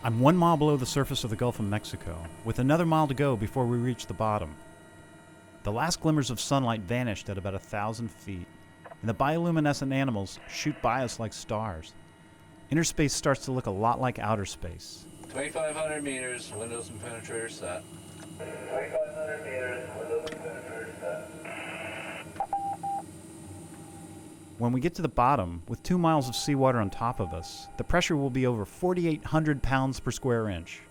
I'm 1 mile below the surface of the Gulf of Mexico, with another mile to go before we reach the bottom. The last glimmers of sunlight vanished at about 1,000 feet, and the bioluminescent animals shoot by us like stars. Inner space starts to look a lot like outer space. 2,500 meters, windows and penetrator set. 2,500 meters, windows and penetrator set. When we get to the bottom, with 2 miles of seawater on top of us, the pressure will be over 4,800 pounds per square inch.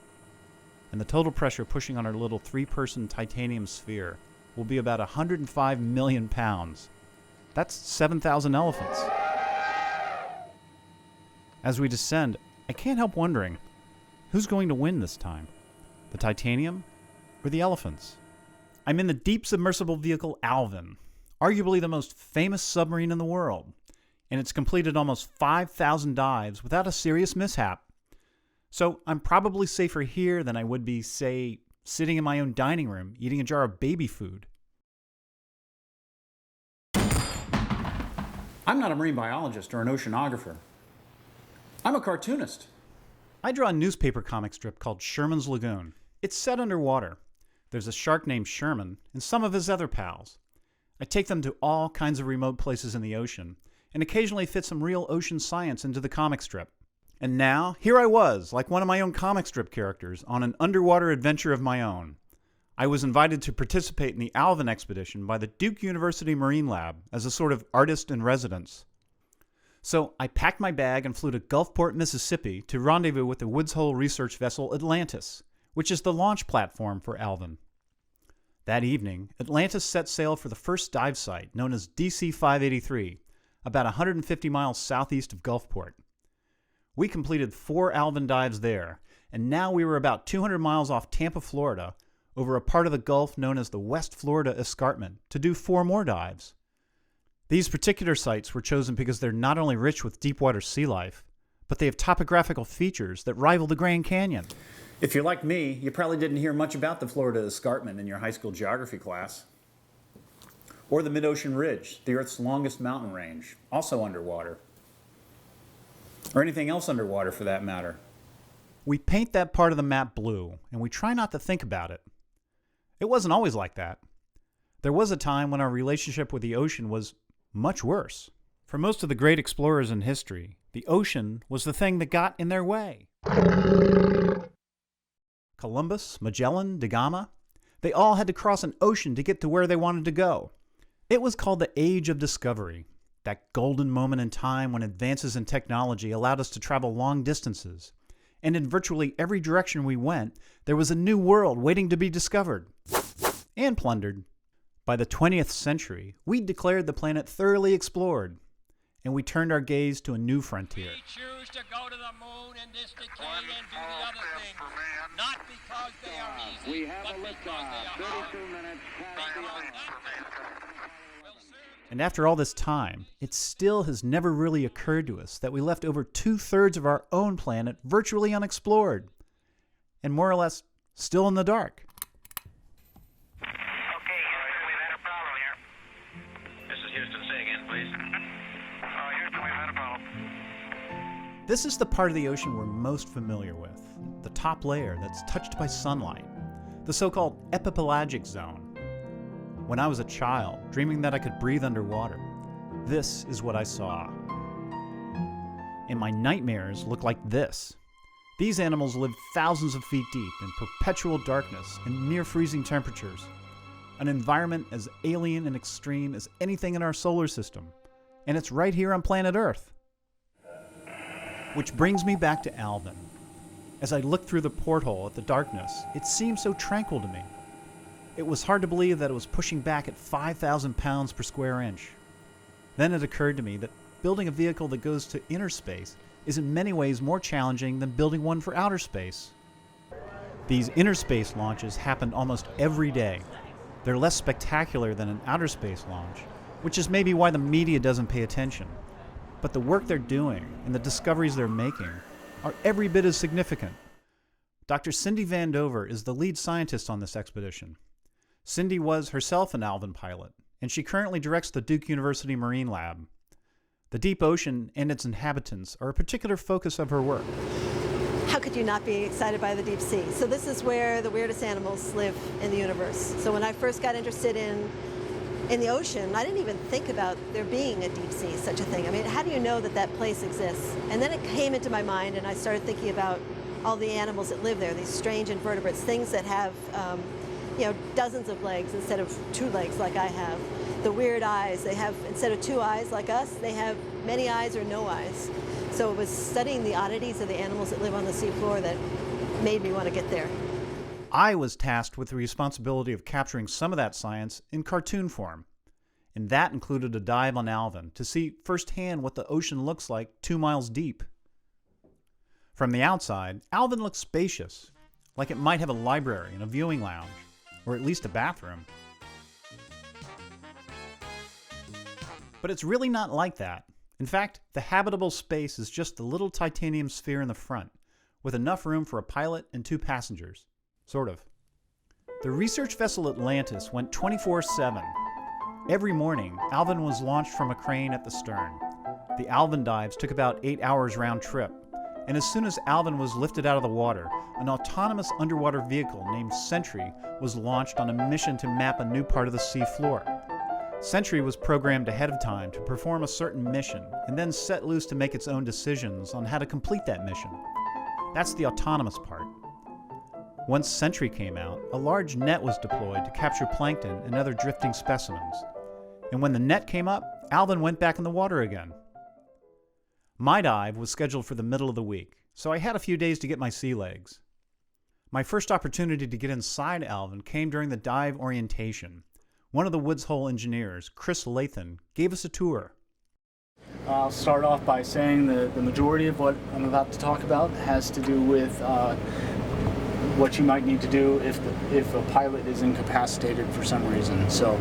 And the total pressure pushing on our little 3-person titanium sphere will be about 105 million pounds. That's 7,000 elephants. As we descend, I can't help wondering, who's going to win this time? The titanium or the elephants? I'm in the deep submersible vehicle Alvin, arguably the most famous submarine in the world, and it's completed almost 5,000 dives without a serious mishap. So I'm probably safer here than I would be, say, sitting in my own dining room eating a jar of baby food. I'm not a marine biologist or an oceanographer. I'm a cartoonist. I draw a newspaper comic strip called Sherman's Lagoon. It's set underwater. There's a shark named Sherman and some of his other pals. I take them to all kinds of remote places in the ocean, and occasionally fit some real ocean science into the comic strip. And now, here I was, like one of my own comic strip characters, on an underwater adventure of my own. I was invited to participate in the Alvin expedition by the Duke University Marine Lab as a sort of artist in residence. So I packed my bag and flew to Gulfport, Mississippi to rendezvous with the Woods Hole research vessel Atlantis, which is the launch platform for Alvin. That evening, Atlantis set sail for the first dive site, known as DC-583, about 150 miles southeast of Gulfport. We completed 4 Alvin dives there, and now we were about 200 miles off Tampa, Florida, over a part of the Gulf known as the West Florida Escarpment, to do 4 more dives. These particular sites were chosen because they're not only rich with deep-water sea life, but they have topographical features that rival the Grand Canyon. If you're like me, you probably didn't hear much about the Florida Escarpment in your high school geography class. Or the Mid-Ocean Ridge, the Earth's longest mountain range, also underwater. Or anything else underwater for that matter. We paint that part of the map blue, and we try not to think about it. It wasn't always like that. There was a time when our relationship with the ocean was much worse. For most of the great explorers in history, the ocean was the thing that got in their way. Columbus, Magellan, da Gama, they all had to cross an ocean to get to where they wanted to go. It was called the Age of Discovery, that golden moment in time when advances in technology allowed us to travel long distances. And in virtually every direction we went, there was a new world waiting to be discovered and plundered. By the 20th century, we declared the planet thoroughly explored, and we turned our gaze to a new frontier. We choose to go to the moon in this decade and do the other things, not because they are easy, but because they are hard. And after all this time, it still has never really occurred to us that we left over 2/3 of our own planet virtually unexplored, and more or less still in the dark. Okay, Houston, we've had a problem here. This is Houston. Say again, please. Houston, we've had a problem. This is the part of the ocean we're most familiar with, the top layer that's touched by sunlight, the so-called epipelagic zone. When I was a child, dreaming that I could breathe underwater, this is what I saw. And my nightmares look like this. These animals live thousands of feet deep in perpetual darkness and near freezing temperatures, an environment as alien and extreme as anything in our solar system, and it's right here on planet Earth. Which brings me back to Alvin. As I looked through the porthole at the darkness, it seemed so tranquil to me. It was hard to believe that it was pushing back at 5,000 pounds per square inch. Then it occurred to me that building a vehicle that goes to inner space is in many ways more challenging than building one for outer space. These inner space launches happen almost every day. They're less spectacular than an outer space launch, which is maybe why the media doesn't pay attention. But the work they're doing and the discoveries they're making are every bit as significant. Dr. Cindy Vandover is the lead scientist on this expedition. Cindy was herself an Alvin pilot, and she currently directs the Duke University Marine Lab. The deep ocean and its inhabitants are a particular focus of her work. how could you not be excited by the deep sea? So this is where the weirdest animals live in the universe. So when I first got interested in the ocean, I didn't even think about there being a deep sea, such a thing. I mean, how do you know that that place exists? And then it came into my mind, and I started thinking about all the animals that live there, these strange invertebrates, things that have dozens of legs instead of 2 legs like I have. The weird eyes, they have, instead of 2 eyes like us, they have many eyes or no eyes. So it was studying the oddities of the animals that live on the seafloor that made me want to get there. I was tasked with the responsibility of capturing some of that science in cartoon form, and that included a dive on Alvin to see firsthand what the ocean looks like 2 miles deep. From the outside, Alvin looks spacious, like it might have a library and a viewing lounge, or at least a bathroom. But it's really not like that. In fact, the habitable space is just the little titanium sphere in the front, with enough room for a pilot and 2 passengers. Sort of. The research vessel Atlantis went 24/7. Every morning, Alvin was launched from a crane at the stern. The Alvin dives took about 8 hours round trip, and as soon as Alvin was lifted out of the water, an autonomous underwater vehicle named Sentry was launched on a mission to map a new part of the sea floor. Sentry was programmed ahead of time to perform a certain mission, and then set loose to make its own decisions on how to complete that mission. That's the autonomous part. Once Sentry came out, a large net was deployed to capture plankton and other drifting specimens. And when the net came up, Alvin went back in the water again. My dive was scheduled for the middle of the week, so I had a few days to get my sea legs. My first opportunity to get inside Alvin came during the dive orientation. One of the Woods Hole engineers, Chris Lathan, gave us a tour. I'll start off by saying that the majority of what I'm about to talk about has to do with what you might need to do if a pilot is incapacitated for some reason. So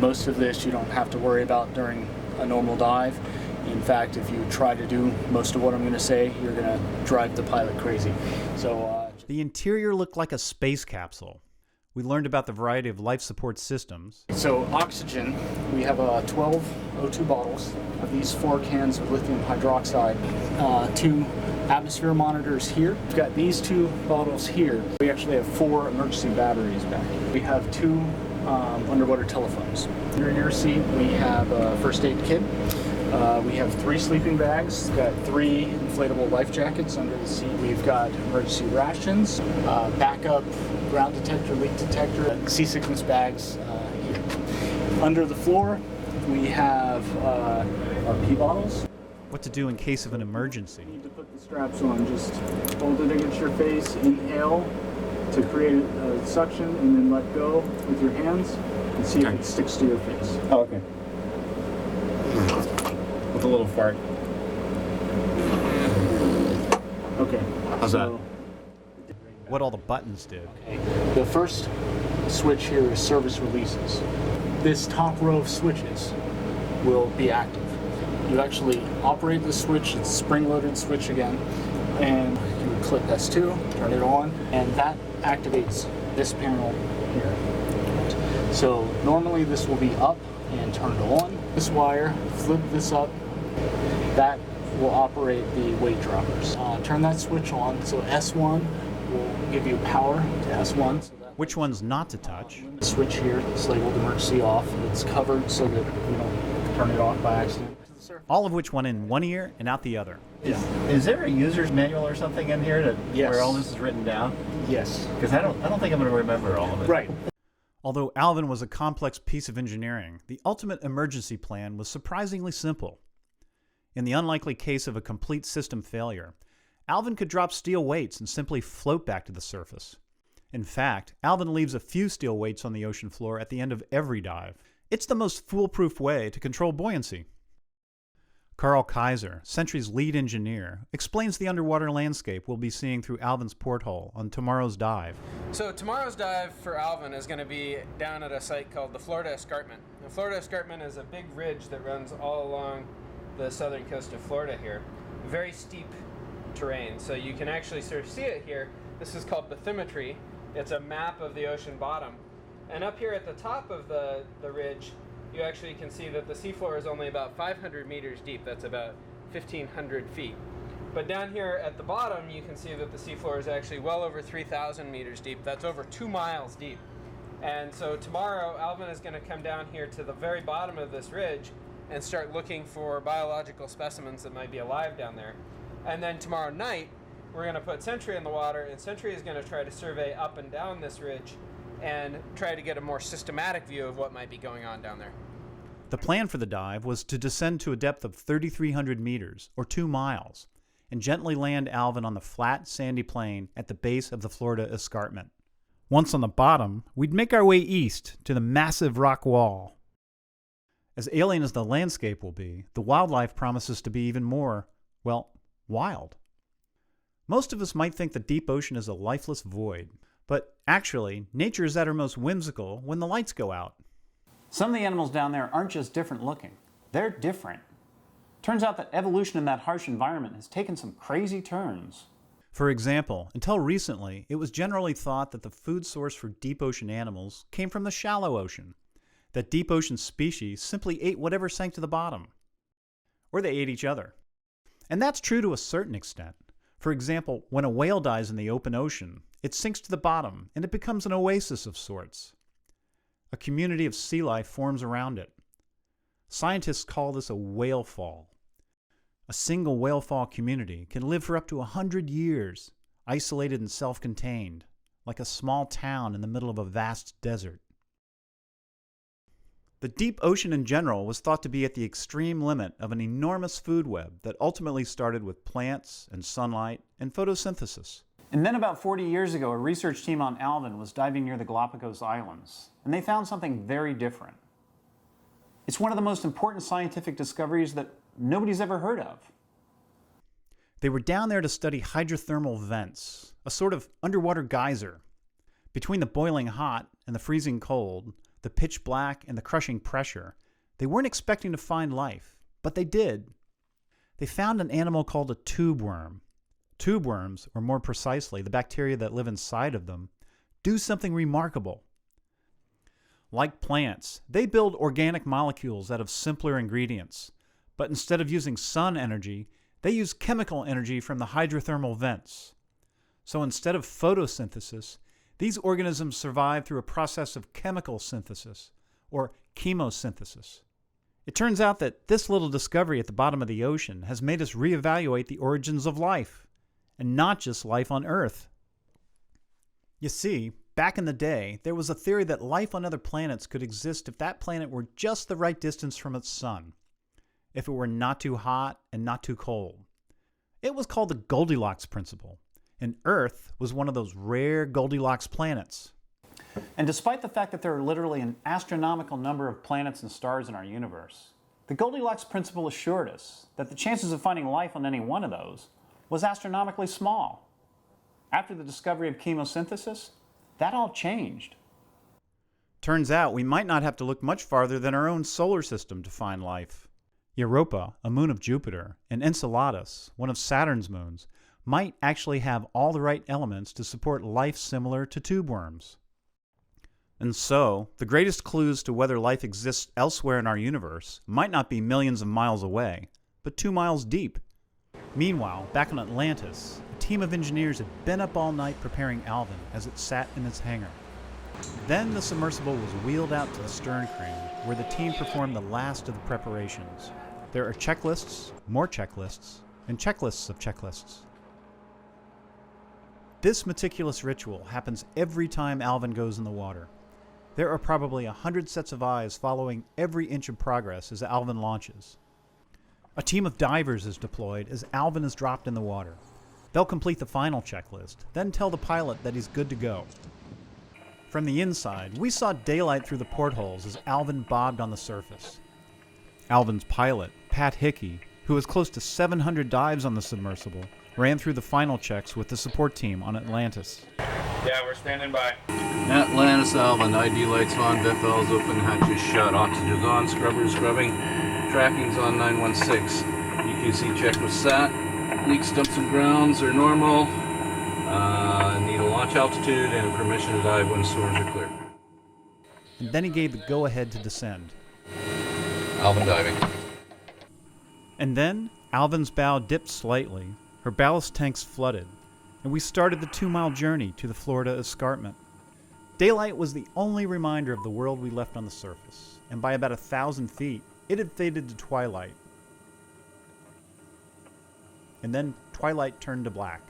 most of this you don't have to worry about during a normal dive. In fact, if you try to do most of what I'm going to say, you're going to drive the pilot crazy. So the interior looked like a space capsule. We learned about the variety of life support systems. So oxygen, we have 12 O2 bottles of these 4 cans of lithium hydroxide, 2 atmosphere monitors here. We've got these 2 bottles here. We actually have 4 emergency batteries back here. We have 2 underwater telephones. Under your seat, we have a first aid kit. We have 3 sleeping bags. We've got 3 inflatable life jackets under the seat. We've got emergency rations, backup ground detector, leak detector, seasickness bags here. Under the floor, we have our pee bottles. What to do in case of an emergency. You need to put the straps on. Just hold it against your face, inhale to create a suction, and then let go with your hands and see if it sticks to your face. Oh, okay. With a little fart. Okay. How's that? What all the buttons did. Okay. The first switch here is service releases. This top row of switches will be active. You actually operate the switch, it's a spring-loaded switch again, and you would click S2, turn it on, and that activates this panel here. So normally this will be up and turned on. This wire, flip this up, that will operate the weight droppers. Turn that switch on, so S1 will give you power to S1. So that Which one's not to touch? the switch here is labeled emergency off. It's covered so that you don't turn it off by accident. All of which went in one ear and out the other. Yeah. Is there a user's manual or something in here Yes. where all this is written down? Yes. Because I don't think I'm going to remember all of it. Right. Although Alvin was a complex piece of engineering, the ultimate emergency plan was surprisingly simple. In the unlikely case of a complete system failure, Alvin could drop steel weights and simply float back to the surface. In fact, Alvin leaves a few steel weights on the ocean floor at the end of every dive. It's the most foolproof way to control buoyancy. Carl Kaiser, Sentry's lead engineer, explains the underwater landscape we'll be seeing through Alvin's porthole on tomorrow's dive. So tomorrow's dive for Alvin is going to be down at a site called the Florida Escarpment. The Florida Escarpment is a big ridge that runs all along the southern coast of Florida here. Very steep terrain, so you can actually sort of see it here. This is called bathymetry. It's a map of the ocean bottom. And up here at the top of the ridge, you actually can see that the seafloor is only about 500 meters deep. That's about 1,500 feet. But down here at the bottom, you can see that the seafloor is actually well over 3,000 meters deep. That's over 2 miles deep. And so tomorrow, Alvin is going to come down here to the very bottom of this ridge and start looking for biological specimens that might be alive down there. And then tomorrow night, we're going to put Sentry in the water, and Sentry is going to try to survey up and down this ridge and try to get a more systematic view of what might be going on down there. The plan for the dive was to descend to a depth of 3,300 meters, or 2 miles, and gently land Alvin on the flat, sandy plain at the base of the Florida escarpment. Once on the bottom, we'd make our way east to the massive rock wall. As alien as the landscape will be, the wildlife promises to be even more, well, wild. Most of us might think the deep ocean is a lifeless void, but actually, nature is at her most whimsical when the lights go out. Some of the animals down there aren't just different looking, they're different. Turns out that evolution in that harsh environment has taken some crazy turns. For example, until recently, it was generally thought that the food source for deep ocean animals came from the shallow ocean, that deep ocean species simply ate whatever sank to the bottom. Or they ate each other. And that's true to a certain extent. For example, when a whale dies in the open ocean, it sinks to the bottom and it becomes an oasis of sorts. A community of sea life forms around it. Scientists call this a whale fall. A single whale fall community can live for up to 100 years, isolated and self-contained, like a small town in the middle of a vast desert. The deep ocean in general was thought to be at the extreme limit of an enormous food web that ultimately started with plants and sunlight and photosynthesis. And then about 40 years ago, a research team on Alvin was diving near the Galapagos Islands, and they found something very different. It's one of the most important scientific discoveries that nobody's ever heard of. They were down there to study hydrothermal vents, a sort of underwater geyser. Between the boiling hot and the freezing cold, the pitch black and the crushing pressure, they weren't expecting to find life, but they did. They found an animal called a tube worm. Tube worms, or more precisely, the bacteria that live inside of them, do something remarkable. Like plants, they build organic molecules out of simpler ingredients, but instead of using sun energy, they use chemical energy from the hydrothermal vents. So instead of photosynthesis, these organisms survive through a process of chemical synthesis, or chemosynthesis. It turns out that this little discovery at the bottom of the ocean has made us reevaluate the origins of life, and not just life on Earth. You see, back in the day, there was a theory that life on other planets could exist if that planet were just the right distance from its sun, if it were not too hot and not too cold. It was called the Goldilocks principle, and Earth was one of those rare Goldilocks planets. And despite the fact that there are literally an astronomical number of planets and stars in our universe, the Goldilocks principle assured us that the chances of finding life on any one of those was astronomically small. After the discovery of chemosynthesis, that all changed. Turns out we might not have to look much farther than our own solar system to find life. Europa, a moon of Jupiter, and Enceladus, one of Saturn's moons, might actually have all the right elements to support life similar to tube worms. And so, the greatest clues to whether life exists elsewhere in our universe might not be millions of miles away, but 2 miles deep. Meanwhile, back on Atlantis, a team of engineers had been up all night preparing Alvin as it sat in its hangar. Then the submersible was wheeled out to the stern crane, where the team performed the last of the preparations. There are checklists, more checklists, and checklists of checklists. This meticulous ritual happens every time Alvin goes in the water. There are probably 100 sets of eyes following every inch of progress as Alvin launches. A team of divers is deployed as Alvin is dropped in the water. They'll complete the final checklist, then tell the pilot that he's good to go. From the inside, we saw daylight through the portholes as Alvin bobbed on the surface. Alvin's pilot, Pat Hickey, who has close to 700 dives on the submersible, ran through the final checks with the support team on Atlantis. Yeah, we're standing by. Atlantis, Alvin, ID lights on, vent valves open, hatches shut, oxygen's on, scrubbers scrubbing, tracking's on 916. UQC check was sat. Leaks, dumps, and grounds are normal. Need a launch altitude and permission to dive when storms are clear. And then he gave the go-ahead to descend. Alvin diving. And then, Alvin's bow dipped slightly, Her ballast tanks flooded, and we started the 2-mile journey to the Florida escarpment. Daylight was the only reminder of the world we left on the surface, and by about 1,000 feet, it had faded to twilight. And then twilight turned to black.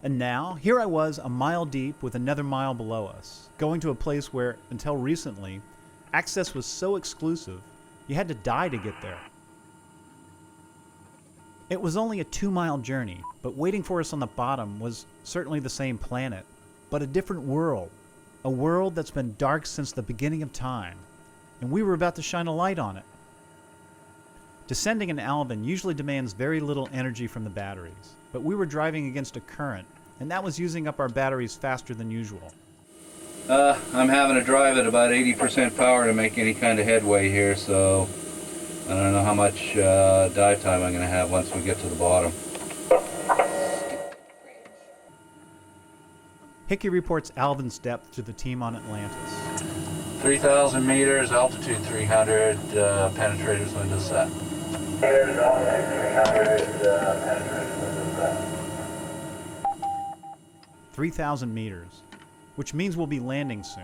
And now, here I was a mile deep with another mile below us, going to a place where, until recently, access was so exclusive, you had to die to get there. It was only a 2-mile journey, but waiting for us on the bottom was certainly the same planet, but a different world. A world that's been dark since the beginning of time, and we were about to shine a light on it. Descending in Alvin usually demands very little energy from the batteries, but we were driving against a current, and that was using up our batteries faster than usual. I'm having to drive at about 80% power to make any kind of headway here, so I don't know how much dive time I'm going to have once we get to the bottom. Hickey reports Alvin's depth to the team on Atlantis. 3,000 meters, altitude 300, penetrators window set. Here's altitude 300, penetration window set. 3,000 meters, which means we'll be landing soon.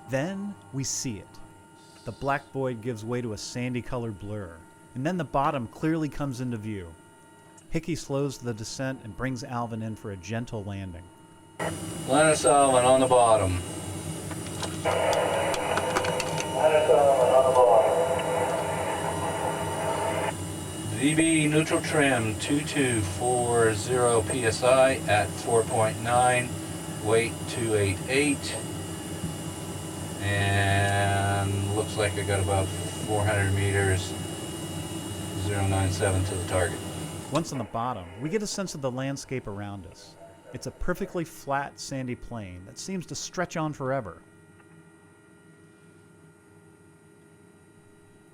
Then we see it. The black void gives way to a sandy-colored blur, and then the bottom clearly comes into view. Hickey slows the descent and brings Alvin in for a gentle landing. Atlantis Alvin on the bottom. Atlantis Alvin on the bottom. VB neutral trim 2240 psi at 4.9, weight 288, and looks like I got about 400 meters, 097 to the target. Once on the bottom, we get a sense of the landscape around us. It's a perfectly flat, sandy plain that seems to stretch on forever.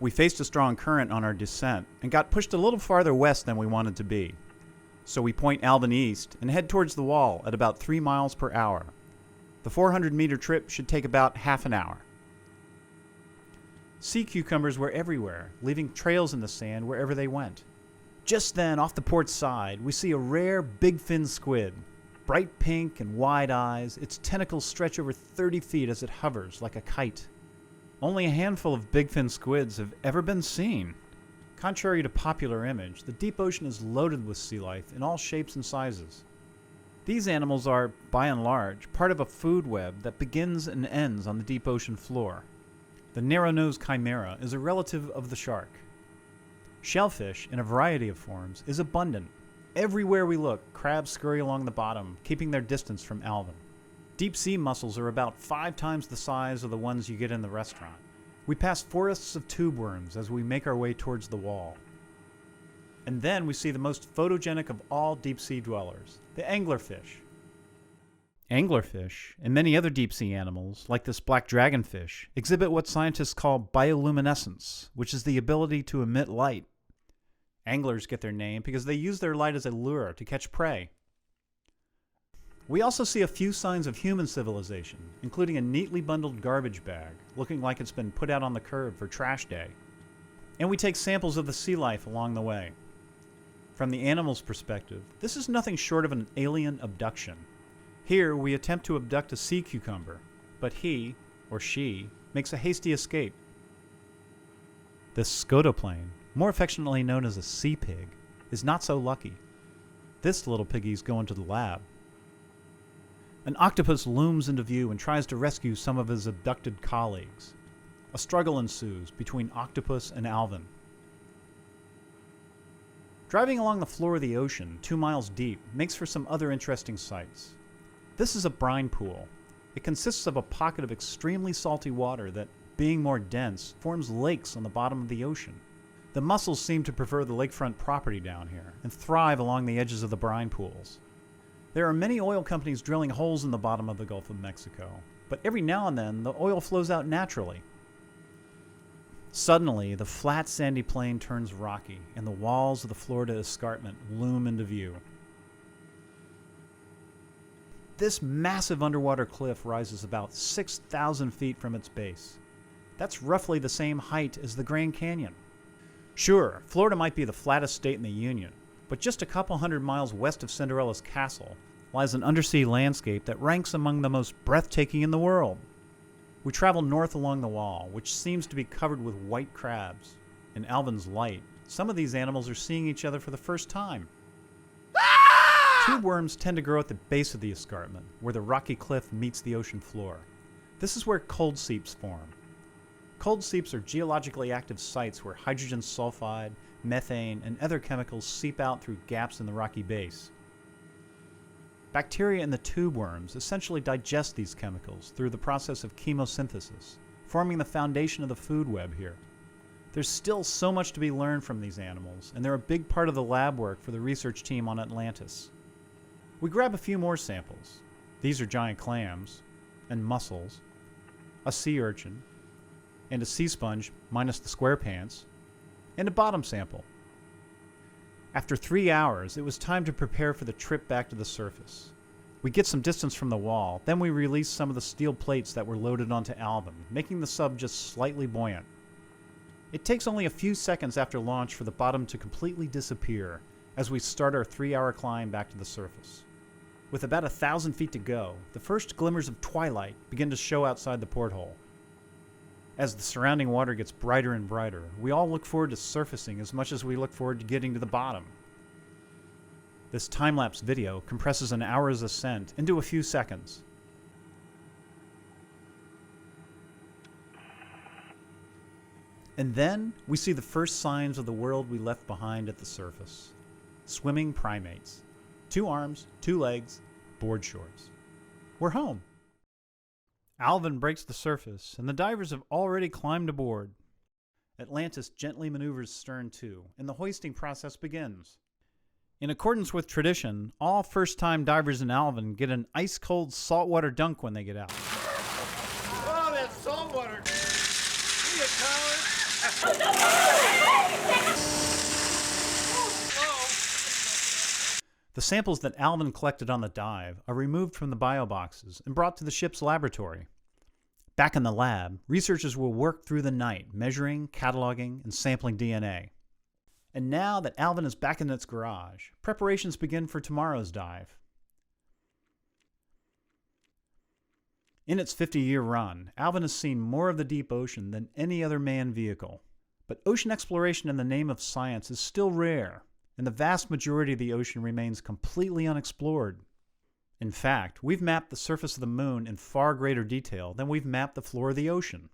We faced a strong current on our descent and got pushed a little farther west than we wanted to be. So we point Alvin east and head towards the wall at about 3 miles per hour. The 400-meter trip should take about half an hour. Sea cucumbers were everywhere, leaving trails in the sand wherever they went. Just then, off the port side, we see a rare big-fin squid. Bright pink and wide eyes, its tentacles stretch over 30 feet as it hovers like a kite. Only a handful of bigfin squids have ever been seen. Contrary to popular image, the deep ocean is loaded with sea life in all shapes and sizes. These animals are, by and large, part of a food web that begins and ends on the deep ocean floor. The narrow-nosed chimera is a relative of the shark. Shellfish, in a variety of forms, is abundant. Everywhere we look, crabs scurry along the bottom, keeping their distance from Alvin. Deep sea mussels are about 5 times the size of the ones you get in the restaurant. We pass forests of tube worms as we make our way towards the wall. And then we see the most photogenic of all deep sea dwellers, the anglerfish. Anglerfish, and many other deep sea animals, like this black dragonfish, exhibit what scientists call bioluminescence, which is the ability to emit light. Anglers get their name because they use their light as a lure to catch prey. We also see a few signs of human civilization, including a neatly bundled garbage bag, looking like it's been put out on the curb for trash day. And we take samples of the sea life along the way. From the animal's perspective, this is nothing short of an alien abduction. Here, we attempt to abduct a sea cucumber, but he, or she, makes a hasty escape. This scotoplane, more affectionately known as a sea pig, is not so lucky. This little piggy's going to the lab. An octopus looms into view and tries to rescue some of his abducted colleagues. A struggle ensues between octopus and Alvin. Driving along the floor of the ocean, 2 miles deep, makes for some other interesting sights. This is a brine pool. It consists of a pocket of extremely salty water that, being more dense, forms lakes on the bottom of the ocean. The mussels seem to prefer the lakefront property down here and thrive along the edges of the brine pools. There are many oil companies drilling holes in the bottom of the Gulf of Mexico, but every now and then the oil flows out naturally. Suddenly, the flat sandy plain turns rocky and the walls of the Florida escarpment loom into view. This massive underwater cliff rises about 6,000 feet from its base. That's roughly the same height as the Grand Canyon. Sure, Florida might be the flattest state in the Union, but just a couple hundred miles west of Cinderella's castle lies an undersea landscape that ranks among the most breathtaking in the world. We travel north along the wall, which seems to be covered with white crabs. In Alvin's light, some of these animals are seeing each other for the first time. Tube worms tend to grow at the base of the escarpment, where the rocky cliff meets the ocean floor. This is where cold seeps form. Cold seeps are geologically active sites where hydrogen sulfide, methane, and other chemicals seep out through gaps in the rocky base. Bacteria in the tube worms essentially digest these chemicals through the process of chemosynthesis, forming the foundation of the food web here. There's still so much to be learned from these animals, and they're a big part of the lab work for the research team on Atlantis. We grab a few more samples. These are giant clams, and mussels, a sea urchin, and a sea sponge minus the square pants, and a bottom sample. After 3 hours, it was time to prepare for the trip back to the surface. We get some distance from the wall, then we release some of the steel plates that were loaded onto Alvin, making the sub just slightly buoyant. It takes only a few seconds after launch for the bottom to completely disappear as we start our 3-hour climb back to the surface. With about 1,000 feet to go, the first glimmers of twilight begin to show outside the porthole. As the surrounding water gets brighter and brighter, we all look forward to surfacing as much as we look forward to getting to the bottom. This time-lapse video compresses an hour's ascent into a few seconds. And then we see the first signs of the world we left behind at the surface. Swimming primates. 2 arms, 2 legs, board shorts. We're home. Alvin breaks the surface, and the divers have already climbed aboard. Atlantis gently maneuvers stern to, and the hoisting process begins. In accordance with tradition, all first-time divers in Alvin get an ice-cold saltwater dunk when they get out. Oh, that saltwater! See it, The samples that Alvin collected on the dive are removed from the bioboxes and brought to the ship's laboratory. Back in the lab, researchers will work through the night, measuring, cataloging, and sampling DNA. And now that Alvin is back in its garage, preparations begin for tomorrow's dive. In its 50-year run, Alvin has seen more of the deep ocean than any other manned vehicle. But ocean exploration in the name of science is still rare, and the vast majority of the ocean remains completely unexplored. In fact, we've mapped the surface of the moon in far greater detail than we've mapped the floor of the ocean.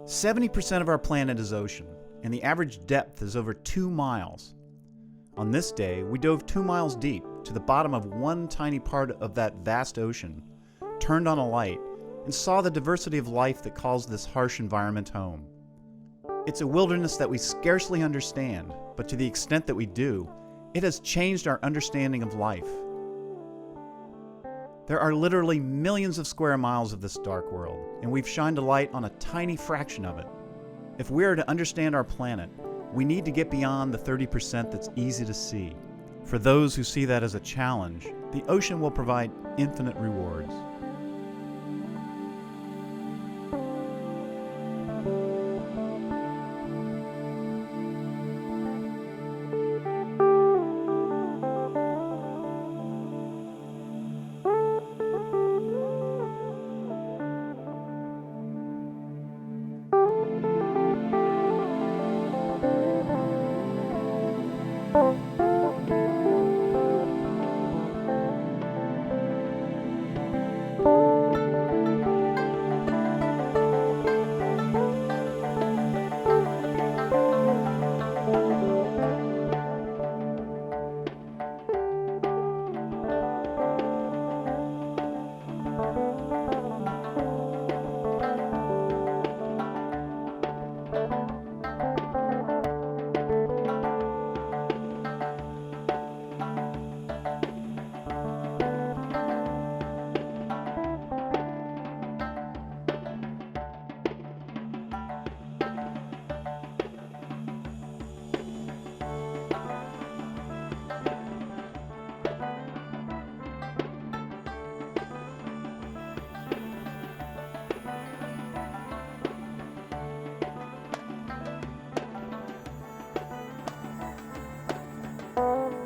"70% of our planet is ocean, and the average depth is over 2 miles. On this day, we dove 2 miles deep to the bottom of one tiny part of that vast ocean, turned on a light, and saw the diversity of life that calls this harsh environment home. It's a wilderness that we scarcely understand, but to the extent that we do, it has changed our understanding of life. There are literally millions of square miles of this dark world, and we've shined a light on a tiny fraction of it. If we are to understand our planet, we need to get beyond the 30% that's easy to see. For those who see that as a challenge, the ocean will provide infinite rewards.